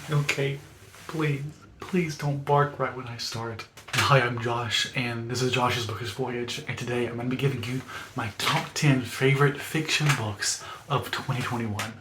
Okay, please don't bark right when I start. Hi, I'm Josh, and this is Josh's Bookish Voyage, and today I'm going to be giving you my top 10 favorite fiction books of 2021.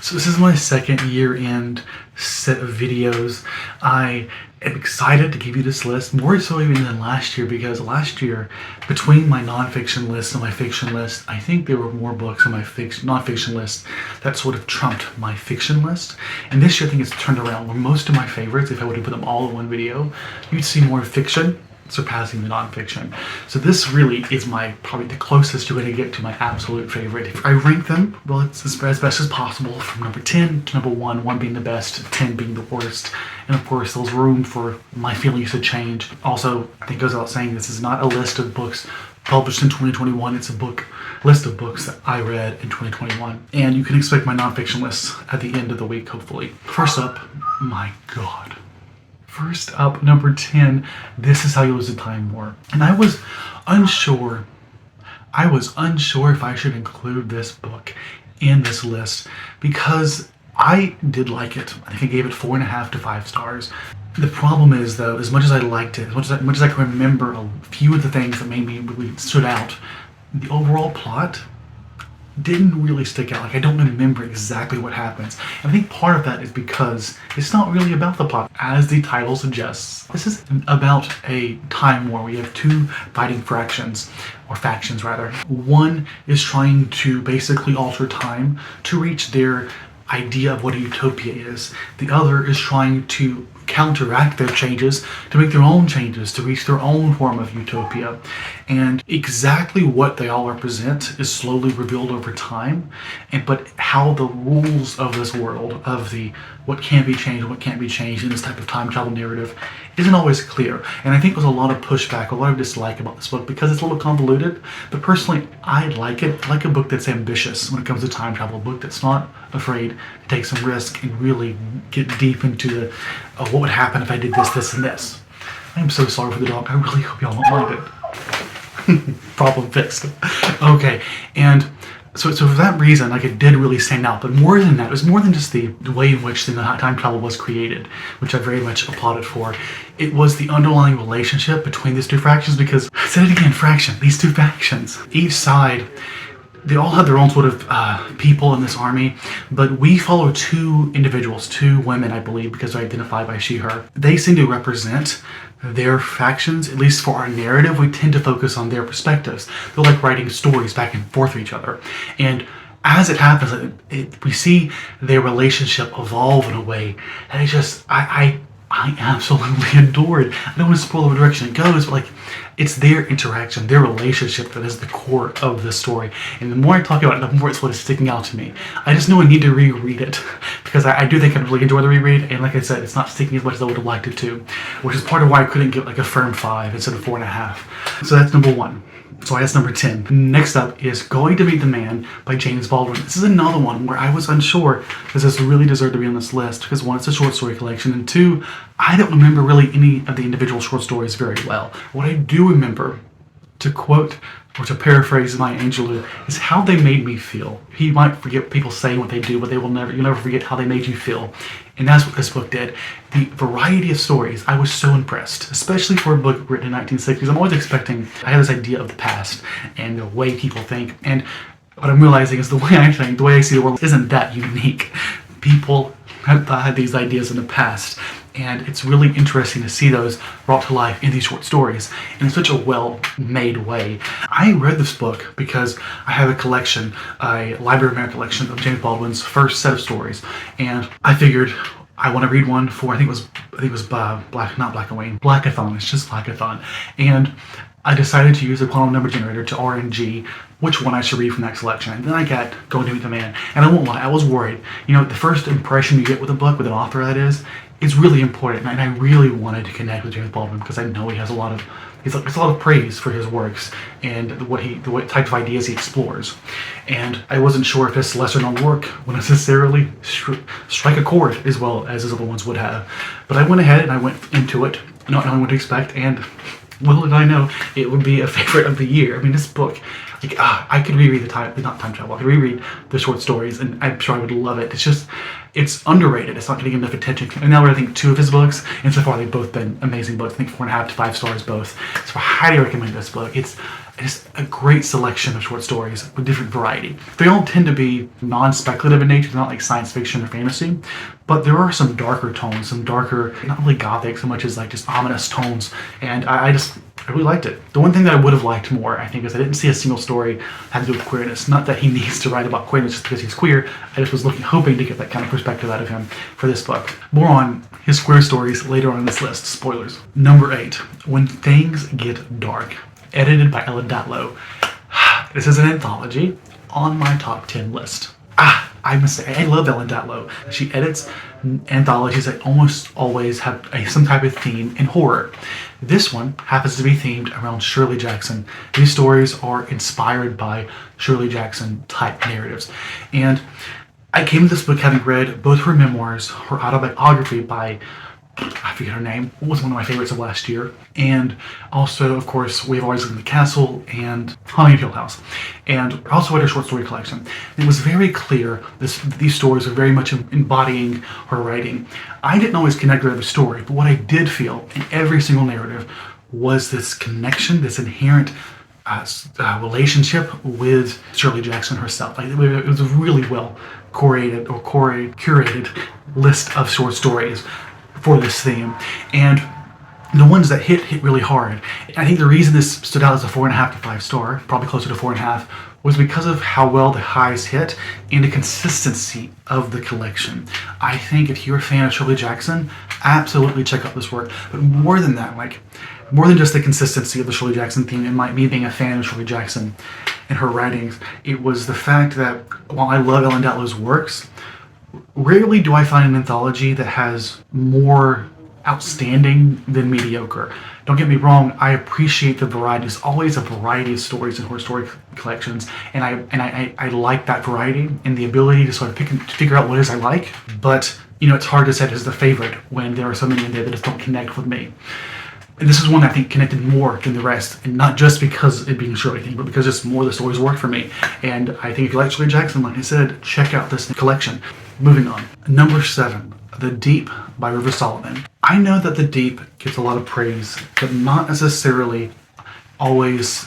So this is my second year-end set of videos. I am excited to give you this list, more so even than last year, because last year, between my nonfiction list and my fiction list, I think there were more books on my nonfiction list that sort of trumped my fiction list. And this year I think it's turned around, where most of my favorites, if I were to put them all in one video, you'd see more fiction surpassing the nonfiction. So this really is probably the closest you're going to get to my absolute favorite. If I rank them, well, it's as best as possible from number 10 to number 1, 1 being the best, 10 being the worst. And of course, there's room for my feelings to change. Also, I think it goes without saying, this is not a list of books published in 2021. It's a list of books that I read in 2021. And you can expect my nonfiction list at the end of the week, hopefully. First up, my God. First up, number 10, This Is How You Lose the Time War. And I was unsure if I should include this book in this list because I did like it. I think I gave it 4.5 to 5 stars. The problem is, though, as much as I liked it, as much as I can remember a few of the things that made me really stood out, the overall plot didn't really stick out. Like, I don't remember exactly what happens. And I think part of that is because it's not really about the plot, as the title suggests. This is about a time war. We have two fighting factions. One is trying to basically alter time to reach their idea of what a utopia is. The other is trying to counteract their changes to make their own changes to reach their own form of utopia. And exactly what they all represent is slowly revealed over time, but how the rules of this world, of the what can be changed and what can't be changed in this type of time travel narrative, isn't always clear. And I think there's a lot of pushback, a lot of dislike about this book because it's a little convoluted, but personally I like it. I like a book that's ambitious when it comes to time travel, a book that's not afraid to take some risk and really get deep into what would happen if I did this, this, and this. I am so sorry for the dog. I really hope y'all don't mind it. Problem fixed. Okay, and so for that reason, like, it did really stand out. But more than that, it was more than just the way in which the time travel was created, which I very much applauded for. It was the underlying relationship between these two factions, because, I said it again, these two factions. Each side, they all had their own sort of people in this army, but we follow two individuals, two women, I believe, because they're identified by she, her. They seem to represent their factions. At least for our narrative, we tend to focus on their perspectives. They're like writing stories back and forth with each other. And as it happens, we see their relationship evolve in a way that I absolutely adore it. I don't want to spoil the direction it goes, but it's their interaction, their relationship that is the core of the story. And the more I talk about it, the more it's what is sticking out to me. I just know I need to reread it because I do think I really enjoy the reread. And like I said, it's not sticking as much as I would have liked it to, which is part of why I couldn't give a firm 5 instead of 4.5. So that's number 1. So that's number 10. Next up is Going to Meet the Man by James Baldwin. This is another one where I was unsure because this really deserved to be on this list because 1, it's a short story collection, and 2, I don't remember really any of the individual short stories very well. What I do remember, to quote or to paraphrase Maya Angelou, is how they made me feel. You might forget people saying what they do, but you'll never forget how they made you feel. And that's what this book did. The variety of stories, I was so impressed, especially for a book written in 1960s. I'm always expecting, I have this idea of the past and the way people think. And what I'm realizing is the way I think, the way I see the world isn't that unique. People had these ideas in the past. And it's really interesting to see those brought to life in these short stories in such a well-made way. I read this book because I have a collection, a Library of America collection of James Baldwin's first set of stories, and I figured I want to read one for I think it was Blackathon. It's just Blackathon, and I decided to use the quantum number generator to RNG which one I should read from that selection. And then I got Going to Meet the Man. And I won't lie, I was worried. The first impression you get with a book, with an author that is really important. And I really wanted to connect with James Baldwin because I know he has a lot of praise for his works and what types of ideas he explores. And I wasn't sure if his lesser known work would necessarily strike a chord as well as his other ones would have. But I went ahead and I went into it not knowing what to expect, and little did I know it would be a favorite of the year. I mean, this book, Like, I could reread not time travel. I could reread the short stories, and I'm sure I would love it. It's just, it's underrated. It's not getting enough attention. And now we're, I think, 2 of his books, and so far they've both been amazing books. I think 4.5 to 5 stars both. So I highly recommend this book. It's a great selection of short stories with different variety. They all tend to be non-speculative in nature. They're not like science fiction or fantasy, but there are some darker tones, some darker, not really gothic so much as like just ominous tones. And I really liked it. The one thing that I would have liked more, I think, is I didn't see a single story had to do with queerness. Not that he needs to write about queerness just because he's queer. I just was hoping to get that kind of perspective out of him for this book. More on his queer stories later on in this list. Spoilers. Number 8, When Things Get Dark, edited by Ellen Datlow. This is an anthology on my top 10 list. I must say, I love Ellen Datlow. She edits anthologies that almost always have some type of theme in horror. This one happens to be themed around Shirley Jackson. These stories are inspired by Shirley Jackson type narratives. And I came to this book having read both her memoirs, her autobiography by, I forget her name, was one of my favorites of last year, and also, of course, We've Always Lived in the Castle and Haunting of Hill House, and also read her short story collection. And it was very clear these stories are very much embodying her writing. I didn't always connect with every story, but what I did feel in every single narrative was this connection, this inherent relationship with Shirley Jackson herself. Like, it was a really well curated list of short stories for this theme, and the ones that hit really hard. I think the reason this stood out as a 4.5 to 5 star, probably closer to 4.5, was because of how well the highs hit and the consistency of the collection. I think if you're a fan of Shirley Jackson, absolutely check out this work. But more than that, more than just the consistency of the Shirley Jackson theme and me being a fan of Shirley Jackson and her writings, it was the fact that while I love Ellen Datlow's works, rarely do I find an anthology that has more outstanding than mediocre. Don't get me wrong, I appreciate the variety. There's always a variety of stories in her story collections, and I like that variety and the ability to sort of figure out what it is I like. But it's hard to set as the favorite when there are so many in there that just don't connect with me. And this is one I think connected more than the rest, and not just because it being a Shirley thing, but because just more of the stories work for me. And I think if you like Shirley Jackson, like I said, check out this collection. Moving on. Number 7, The Deep by River Solomon. I know that The Deep gets a lot of praise, but not necessarily always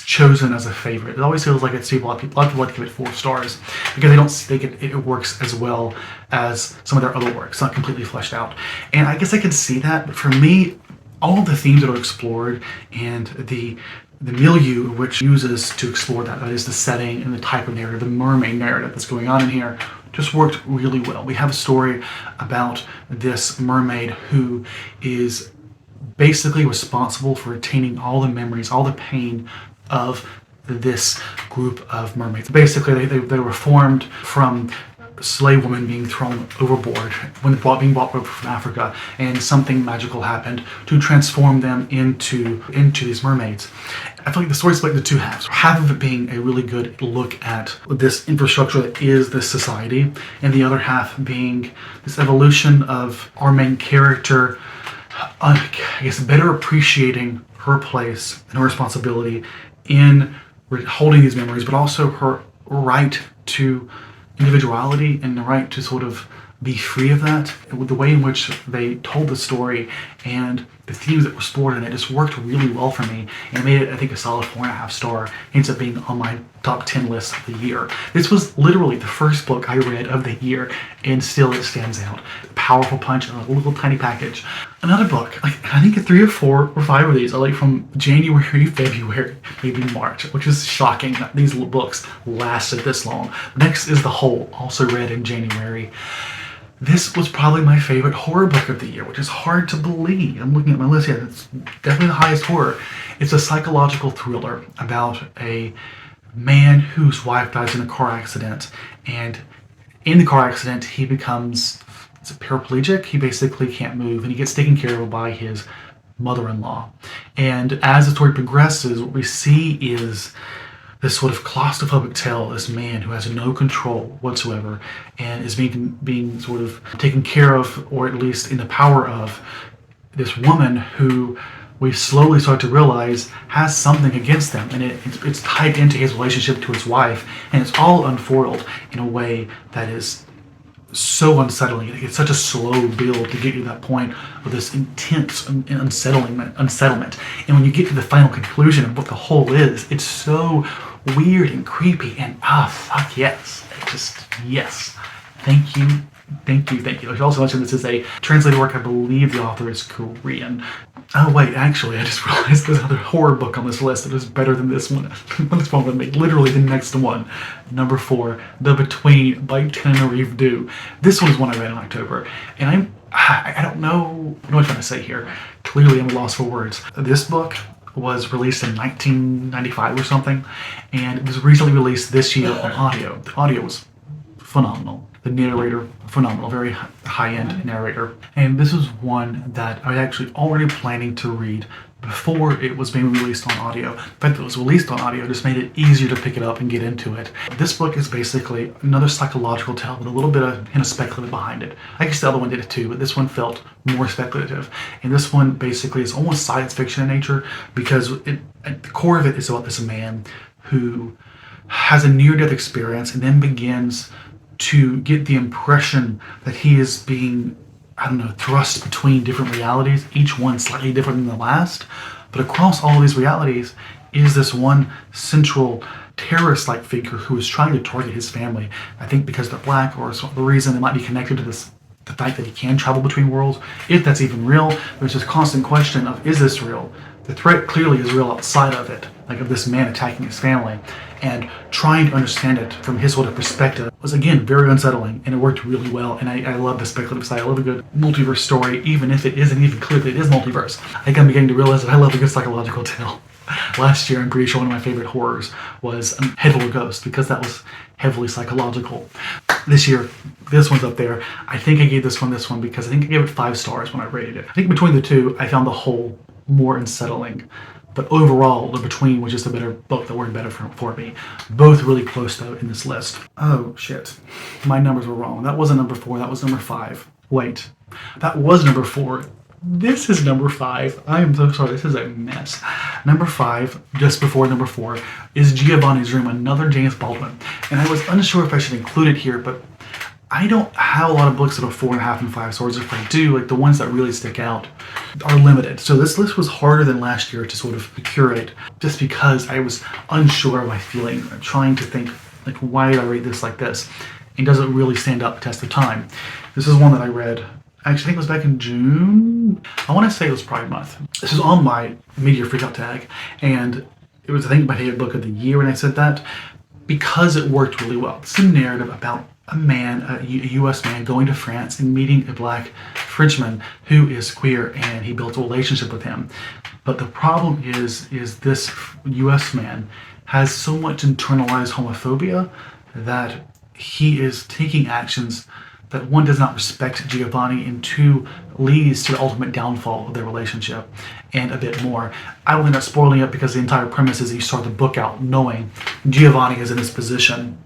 chosen as a favorite. It always feels like a lot of people like to give it 4 stars because they don't think it works as well as some of their other works. It's not completely fleshed out. And I guess I can see that, but for me, all of the themes that are explored and the milieu which uses to explore that is the setting and the type of narrative, the mermaid narrative that's going on in here, just worked really well. We have a story about this mermaid who is basically responsible for retaining all the memories, all the pain of this group of mermaids. Basically, they were formed from slave women being thrown overboard when being brought over from Africa, and something magical happened to transform them into these mermaids. I feel like the story's split into 2 halves. Half of it being a really good look at this infrastructure that is this society, and the other half being this evolution of our main character, I guess, better appreciating her place and her responsibility in holding these memories, but also her right to individuality and the right to sort of be free of that. The way in which they told the story and the themes that were explored in it just worked really well for me, and made it, I think, a solid 4.5 star. Ends up being on my top 10 list of the year. This was literally the first book I read of the year, and still it stands out. Powerful punch in a little tiny package. Another book, I think 3 or 4 or 5 of these are from January, February, maybe March, which is shocking that these books lasted this long. Next is The Hole, also read in January. This was probably my favorite horror book of the year, which is hard to believe. I'm looking at my list here. It's definitely the highest horror. It's a psychological thriller about a man whose wife dies in a car accident. And in the car accident, he becomes paraplegic. He basically can't move, and he gets taken care of by his mother-in-law. And as the story progresses, what we see is this sort of claustrophobic tale, this man who has no control whatsoever and is being sort of taken care of, or at least in the power of, this woman who we slowly start to realize has something against them, and it's tied into his relationship to his wife, and it's all unfoiled in a way that is so unsettling. It's such a slow build to get you to that point of this intense unsettlement. And when you get to the final conclusion of what the whole is, it's so weird and creepy. And fuck yes, just yes. Thank you. I should also mention this is a translated work. I believe the author is Korean. Oh wait, actually, I just realized there's another horror book on this list that is better than this one. This one would make literally the next one. Number 4, The Between by Tenerife Dew. This one is one I read in October, and I don't know what I'm trying to say here. Clearly, I'm lost for words. This book was released in 1995 or something, and it was recently released this year on audio. The audio was phenomenal. The narrator, phenomenal, very high-end narrator. And this was one that I was actually already planning to read before it was being released on audio. The fact that it was released on audio just made it easier to pick it up and get into it. This book is basically another psychological tale with a little bit of speculative behind it. I guess the other one did it too, but this one felt more speculative. And this one basically is almost science fiction in nature, because at the core of it is about this man who has a near-death experience and then begins to get the impression that he is being, thrust between different realities, each one slightly different than the last. But across all of these realities is this one central terrorist-like figure who is trying to target his family. I think because they're black, or the reason it might be connected to the fact that he can travel between worlds, if that's even real. There's this constant question of, is this real? The threat clearly is real outside of it, like of this man attacking his family. And trying to understand it from his sort of perspective was, again, very unsettling, and it worked really well. And I love the speculative side. I love a good multiverse story, even if it isn't even clear that it is multiverse. I think I'm beginning to realize that I love a good psychological tale. Last year, I'm pretty sure one of my favorite horrors was Head Full of Ghosts, because that was heavily psychological. This year, this one's up there. I think I gave this one because I think I gave it 5 stars when I rated it. I think between the two, I found the whole more unsettling. But overall, The Between was just a better book that worked better for me. Both really close, though, in this list. Oh, shit. My numbers were wrong. That wasn't number 4. That was number 5. Wait. That was number 4. This is number 5. I am so sorry. This is a mess. Number 5, just before number 4, is Giovanni's Room, another James Baldwin. And I was unsure if I should include it here, but I don't have a lot of books that are 4.5 and 5 stars. If I do, like the ones that really stick out are limited. So this list was harder than last year to sort of curate, just because I was unsure of my feeling, trying to think, like, why did I rate this like this? And does it really stand up the test of time? This is one that I read, I actually think it was back in June. I want to say it was Pride Month. This is on my Media Freakout tag, and it was, I think, my favorite book of the year when I said that, because it worked really well. It's a narrative about a U.S. man going to France and meeting a black Frenchman who is queer, and he built a relationship with him. But the problem is this U.S. man has so much internalized homophobia that he is taking actions that, one, does not respect Giovanni, and 2, leads to the ultimate downfall of their relationship, and a bit more. I will end up spoiling it because the entire premise is you start the book out knowing Giovanni is in this position,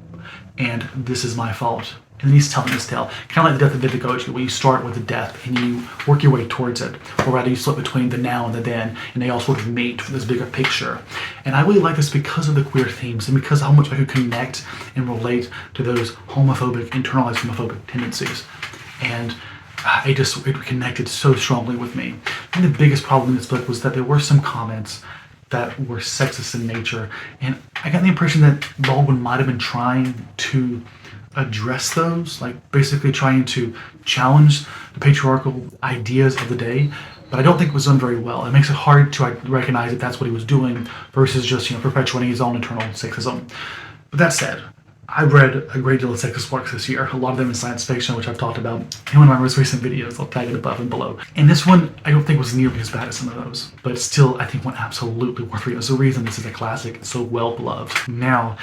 and this is my fault. And then he's telling his tale. Kind of like the death of David Goji, where you start with the death and you work your way towards it. Or rather, you slip between the now and the then, and they all sort of meet for this bigger picture. And I really like this because of the queer themes, and because of how much I could connect and relate to those internalized homophobic tendencies. And it connected so strongly with me. I think the biggest problem in this book was that there were some comments that were sexist in nature, and I got the impression that Baldwin might have been trying to address those, like basically trying to challenge the patriarchal ideas of the day, but I don't think it was done very well. It makes it hard to recognize that that's what he was doing versus just, perpetuating his own internal sexism. But that said, I've read a great deal of sexist works this year, a lot of them in science fiction, which I've talked about in one of my most recent videos. I'll tag it above and below. And this one, I don't think was nearly as bad as some of those, but still, I think one absolutely worth reading. There's a reason this is a classic. It's so well beloved. Now,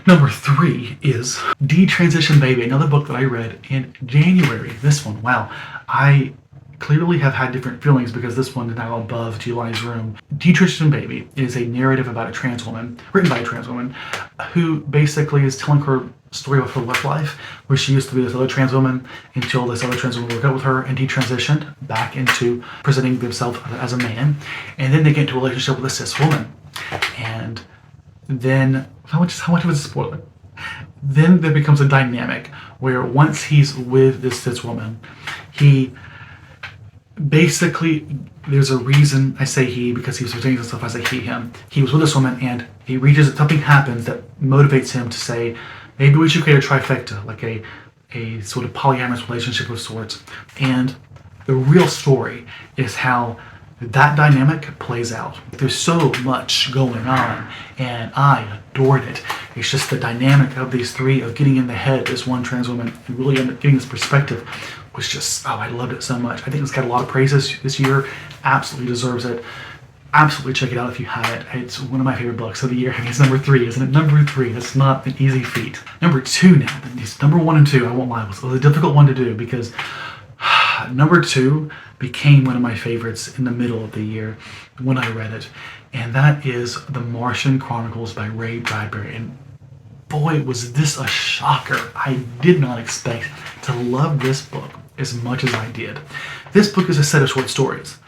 number 3 is Detransition Baby, another book that I read in January. This one, wow. I clearly have had different feelings because this one is now above July's room. Dietrich and Baby is a narrative about a trans woman, written by a trans woman, who basically is telling her story of her love life, where she used to be this other trans woman until this other trans woman broke up with her and detransitioned back into presenting themselves as a man. And then they get into a relationship with a cis woman. And then, how much of a spoiler? Then there becomes a dynamic where once he's with this cis woman, he basically, there's a reason I say he because he was presenting himself as a him. He was with this woman and he reaches, something happens that motivates him to say, maybe we should create a trifecta, like a sort of polyamorous relationship of sorts. And the real story is how that dynamic plays out. There's so much going on, and I adored it. It's just the dynamic of these three, of getting in the head of this one trans woman and really getting this perspective was just, I loved it so much. I think it's got a lot of praises this year. Absolutely deserves it. Absolutely check it out if you haven't. It's one of my favorite books of the year. I mean, it's number 3, isn't it? Number 3. That's not an easy feat. Number 2 now. It's number 1 and 2. I won't lie. It was a difficult one to do because number 2 became one of my favorites in the middle of the year when I read it. And that is The Martian Chronicles by Ray Bradbury. And boy, was this a shocker. I did not expect to love this book as much as I did. This book is a set of short stories,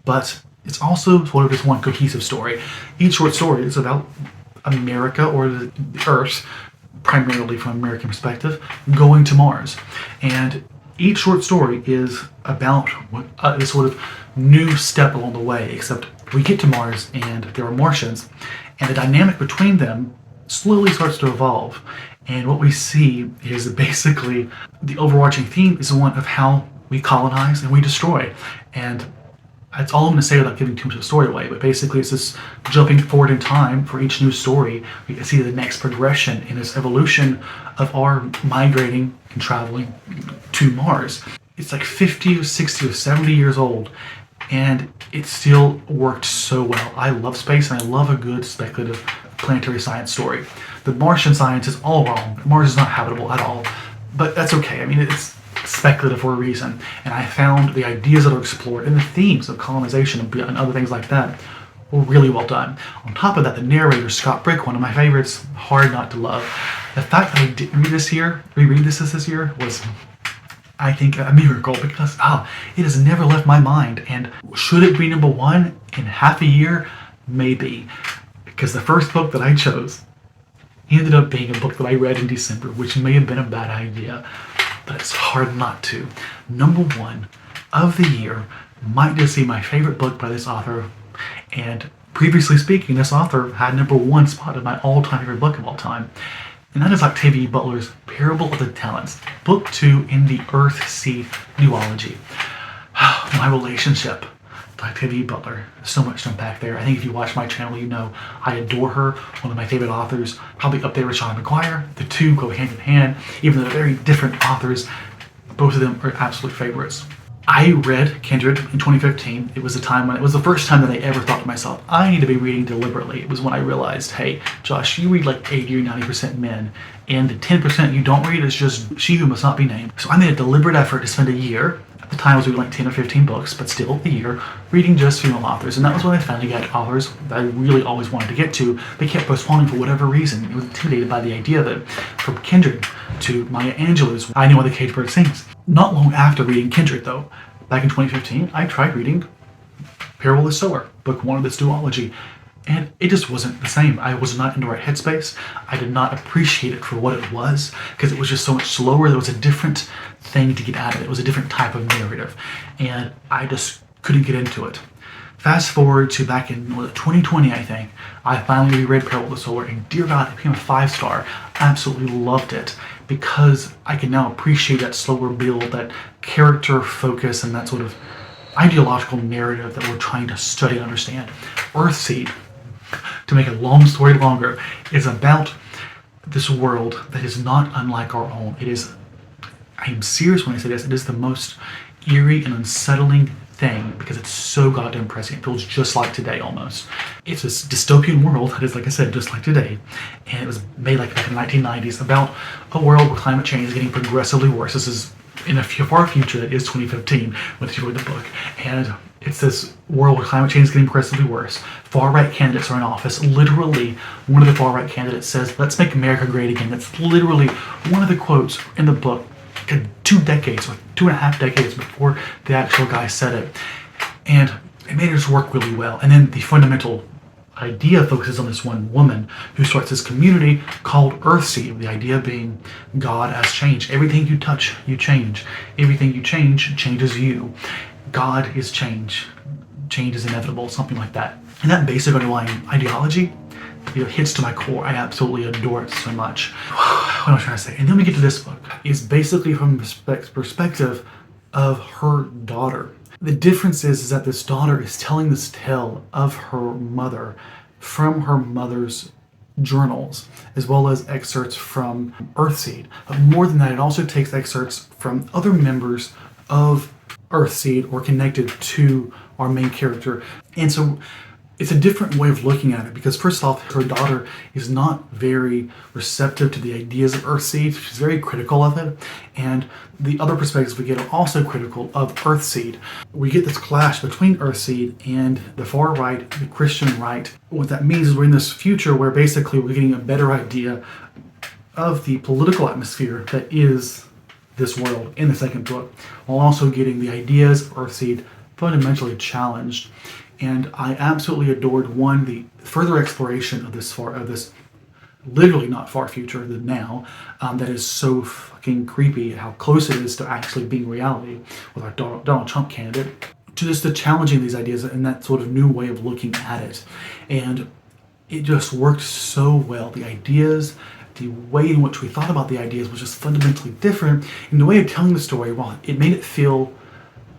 but it's also sort of this one cohesive story. Each short story is about America, or the Earth, primarily from an American perspective, going to Mars. And each short story is about this sort of new step along the way, except we get to Mars and there are Martians, and the dynamic between them slowly starts to evolve. And what we see is basically the overarching theme is one of how we colonize and we destroy. And that's all I'm going to say without giving too much of the story away, but basically it's this jumping forward in time for each new story. We can see the next progression in this evolution of our migrating and traveling to Mars. It's like 50 or 60 or 70 years old, and it still worked so well. I love space, and I love a good speculative planetary science story. The Martian science is all wrong. Mars is not habitable at all, but that's okay. I mean, it's speculative for a reason, and I found the ideas that are explored and the themes of colonization and other things like that were really well done. On top of that, the narrator, Scott Brick, one of my favorites, hard not to love. The fact that I didn't reread this year was, I think, a miracle, because it has never left my mind. And should it be number 1 in half a year? Maybe, because the first book that I chose ended up being a book that I read in December, which may have been a bad idea, but it's hard not to. Number 1 of the year might just be my favorite book by this author, and previously speaking, this author had number 1 spot in my all-time favorite book of all time, and that is Octavia Butler's Parable of the Talents, Book 2 in the Earth-Sea duology. My relationship with Octavia Butler, so much to unpack there. I think if you watch my channel, you know I adore her, one of my favorite authors, probably up there with Sean McGuire. The two go hand in hand, even though they're very different authors. Both of them are absolute favorites. I read Kindred in 2015. It was a time when it was the first time that I ever thought to myself, I need to be reading deliberately. It was when I realized, hey, Josh, you read like 80 or 90% men, and the 10% you don't read is just she who must not be named. So I made a deliberate effort to spend a year. At the time I was reading like 10 or 15 books, but still a year, reading just female authors. And that was when I finally got authors that I really always wanted to get to, but kept postponing for whatever reason. I was intimidated by the idea that from Kindred to Maya Angelou's I Know Why the Caged Bird Sings. Not long after reading Kindred, though, back in 2015, I tried reading Parable of the Sower, book 1 of this duology, and it just wasn't the same. I was not in the right headspace. I did not appreciate it for what it was, because it was just so much slower. There was a different thing to get out of it. It was a different type of narrative, and I just couldn't get into it. Fast forward to back in 2020, I think, I finally reread Parable of the Sower, and dear God, it became a 5-star. I absolutely loved it, because I can now appreciate that slower build, that character focus, and that sort of ideological narrative that we're trying to study and understand. Earthseed, to make a long story longer, is about this world that is not unlike our own. It is, I am serious when I say this, it is the most eerie and unsettling thing because it's so goddamn prescient. It feels just like today almost. It's this dystopian world that is, like I said, just like today. And it was made like back in the 1990s about a world where climate change is getting progressively worse. This is in a far future that is 2015 when she wrote the book. And it's this world where climate change is getting progressively worse. Far-right candidates are in office. Literally, one of the far-right candidates says, "Let's make America great again." That's literally one of the quotes in the book, 2 decades, or 2.5 decades before the actual guy said it. And it made it just work really well. And then the fundamental idea focuses on this one woman who starts this community called Earthseed. The idea being God as change. Everything you touch, you change. Everything you change changes you. God is change. Change is inevitable, something like that. And that basic underlying ideology, hits to my core. I absolutely adore it so much. What am I trying to say? And then we get to this book. It's basically from the perspective of her daughter. The difference is that this daughter is telling this tale of her mother from her mother's journals, as well as excerpts from Earthseed. But more than that, it also takes excerpts from other members of Earthseed or connected to our main character. And so it's a different way of looking at it because, first off, her daughter is not very receptive to the ideas of Earthseed. She's very critical of it. And the other perspectives we get are also critical of Earthseed. We get this clash between Earthseed and the far right, the Christian right. What that means is we're in this future where basically we're getting a better idea of the political atmosphere that is this world in the second book, while also getting the ideas of Earthseed fundamentally challenged. And I absolutely adored the further exploration of this literally not far future than now, that is so fucking creepy how close it is to actually being reality with our Donald Trump candidate, to just the challenging these ideas and that sort of new way of looking at it. And it just worked so well. The ideas, the way in which we thought about the ideas was just fundamentally different. And the way of telling the story, well, it made it feel,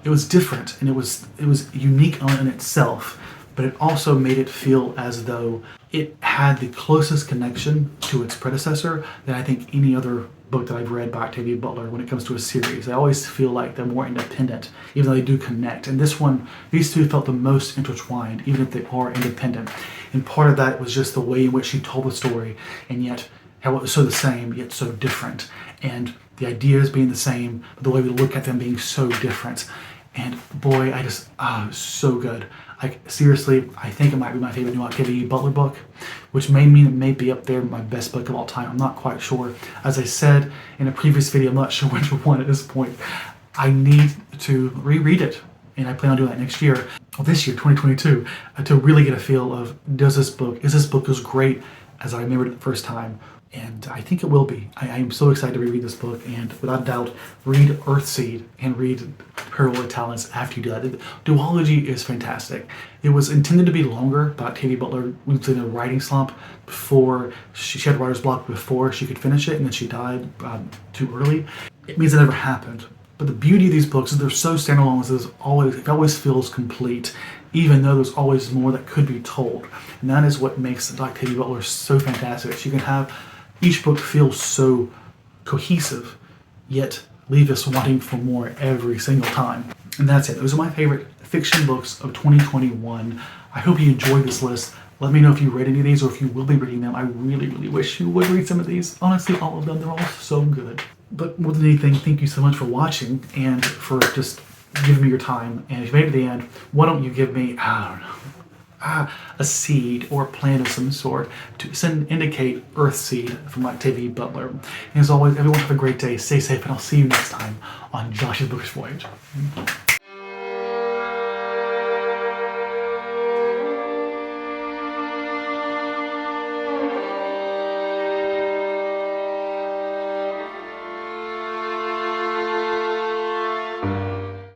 it was different and it was unique in itself, but it also made it feel as though it had the closest connection to its predecessor than I think any other book that I've read by Octavia Butler when it comes to a series. I always feel like they're more independent, even though they do connect. And this one, these two felt the most intertwined, even if they are independent. And part of that was just the way in which she told the story, and yet how it was so the same, yet so different. And the ideas being the same, but the way we look at them being so different. And boy, so good. Like, seriously, I think it might be my favorite new Octavia Butler book, which may mean it may be up there, my best book of all time. I'm not quite sure. As I said in a previous video, I'm not sure which one at this point. I need to reread it, and I plan on doing that next year, or this year, 2022, to really get a feel of, is this book as great as I remembered it the first time? And I think it will be. I am so excited to reread this book, and without doubt, read Earthseed and read Parallel Talents after you do that. The duology is fantastic. It was intended to be longer, but Octavia Butler went in a writing slump before she had writer's block before she could finish it, and then she died too early. It means it never happened. But the beauty of these books is they're so standalone, it always feels complete, even though there's always more that could be told. And that is what makes Octavia Butler so fantastic. She can have each book feels so cohesive, yet leave us wanting for more every single time. And that's it. Those are my favorite fiction books of 2021. I hope you enjoyed this list. Let me know if you read any of these or if you will be reading them. I really, really wish you would read some of these. Honestly, all of them, they're all so good. But more than anything, thank you so much for watching and for just giving me your time. And if you made it to the end, why don't you give me, a seed or a plant of some sort to indicate Earthseed from Octavia Butler. And as always, everyone have a great day, stay safe, and I'll see you next time on Josh's Bookish Voyage.